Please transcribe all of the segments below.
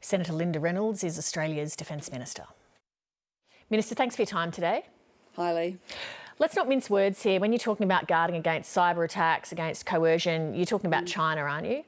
Senator Linda Reynolds is Australia's Defence Minister. Minister, thanks for your time today. Hi, Lee. Let's not mince words here. When you're talking about guarding against cyber attacks, against coercion, you're talking about China, aren't you?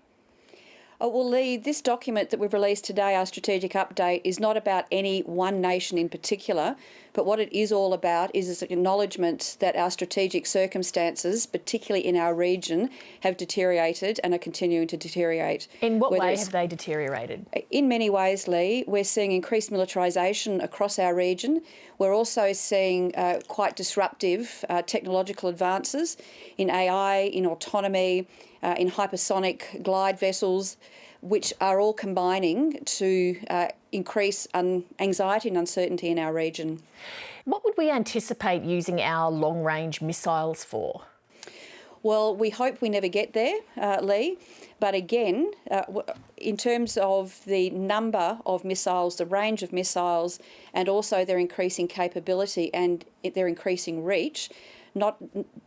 Oh, well, Lee, this document that we've released today, our strategic update, is not about any one nation in particular, but what it is all about is an acknowledgement that our strategic circumstances, particularly in our region, have deteriorated and are continuing to deteriorate. In what way have they deteriorated? In many ways, Lee. We're seeing increased militarisation across our region. We're also seeing quite disruptive technological advances in AI, in autonomy, in hypersonic glide vessels, which are all combining to increase anxiety and uncertainty in our region. What would we anticipate using our long-range missiles for? Well, we hope we never get there, Lee. But again, in terms of the number of missiles, the range of missiles, and also their increasing capability and their increasing reach,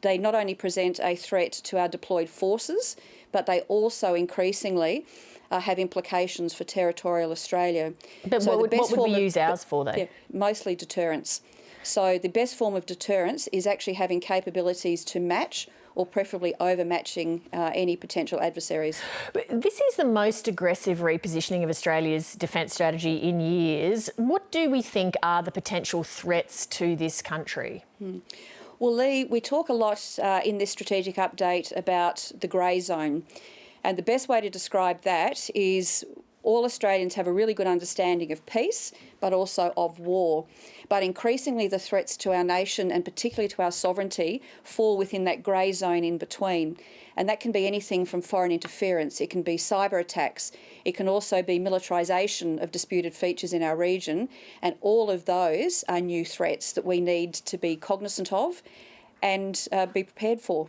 they not only present a threat to our deployed forces, but they also increasingly have implications for territorial Australia. But so what would we use ours for, though? Yeah, mostly deterrence. So the best form of deterrence is actually having capabilities to match or preferably overmatching any potential adversaries. But this is the most aggressive repositioning of Australia's defence strategy in years. What do we think are the potential threats to this country? Well, Lee, we talk a lot in this strategic update about the grey zone. And the best way to describe that is all Australians have a really good understanding of peace, but also of war. But increasingly the threats to our nation and particularly to our sovereignty fall within that grey zone in between. And that can be anything from foreign interference, it can be cyber attacks, it can also be militarisation of disputed features in our region. And all of those are new threats that we need to be cognisant of and be prepared for.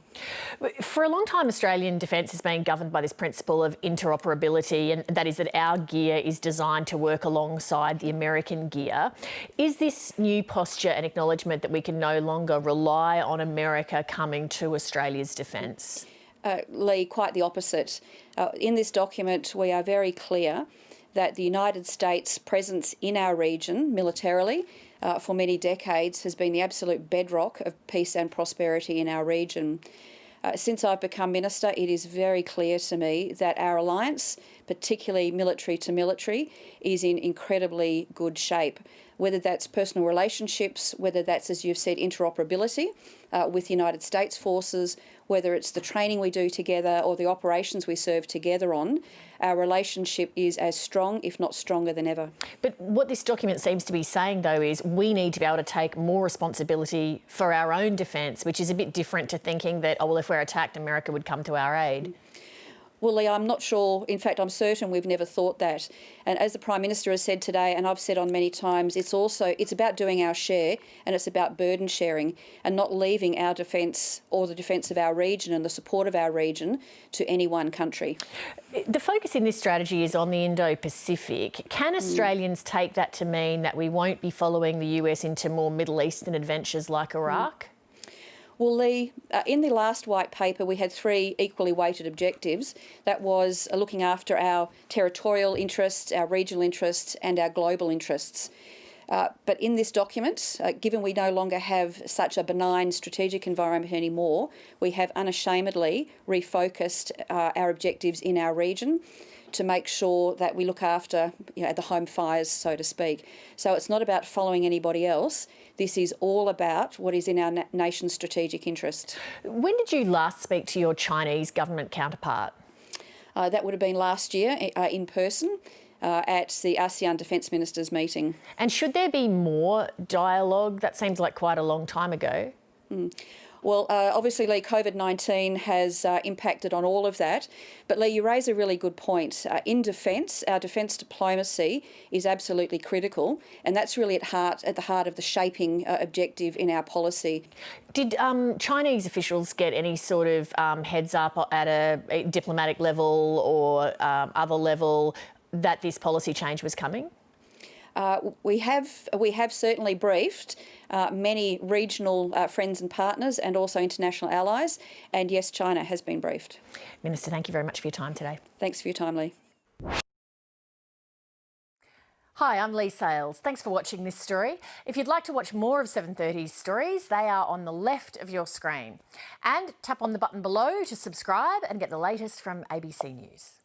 For a long time, Australian defence has been governed by this principle of interoperability, and that is that our gear is designed to work alongside the American gear. Is this new posture an acknowledgement that we can no longer rely on America coming to Australia's defence? Lee, quite the opposite. In this document, we are very clear that the United States' presence in our region militarily for many decades has been the absolute bedrock of peace and prosperity in our region. Since I've become Minister, it is very clear to me that our alliance, particularly military to military, is in incredibly good shape. Whether that's personal relationships, whether that's, as you've said, interoperability with United States forces, whether it's the training we do together or the operations we serve together on, our relationship is as strong, if not stronger than ever. But what this document seems to be saying, though, is we need to be able to take more responsibility for our own defence, which is a bit different to thinking that, oh, well, if we're attacked, America would come to our aid. Well, Lee, I'm not sure. In fact, I'm certain we've never thought that. And as the Prime Minister has said today, and I've said on many times, it's about doing our share and it's about burden sharing and not leaving our defence or the defence of our region and the support of our region to any one country. The focus in this strategy is on the Indo-Pacific. Can Australians take that to mean that we won't be following the US into more Middle Eastern adventures like Iraq? Well, Lee, in the last white paper, we had 3 equally weighted objectives. That was looking after our territorial interests, our regional interests and our global interests. But in this document, given we no longer have such a benign strategic environment anymore, we have unashamedly refocused our objectives in our region to make sure that we look after the home fires, so to speak. So it's not about following anybody else. This is all about what is in our nation's strategic interest. When did you last speak to your Chinese government counterpart? That would have been last year in person at the ASEAN Defence Ministers meeting. And should there be more dialogue? That seems like quite a long time ago. Well, obviously, Lee, COVID-19 has impacted on all of that. But, Lee, you raise a really good point. In defence, our defence diplomacy is absolutely critical, and that's really at the heart of the shaping objective in our policy. Did Chinese officials get any sort of heads up at a diplomatic level or other level that this policy change was coming? We have certainly briefed many regional friends and partners and also international allies, and yes, China has been briefed. Minister, thank you very much for your time today. Thanks for your time, Lee. Hi, I'm Lee Sales. Thanks for watching this story. If you'd like to watch more of 7:30's stories, they are on the left of your screen. And tap on the button below to subscribe and get the latest from ABC News.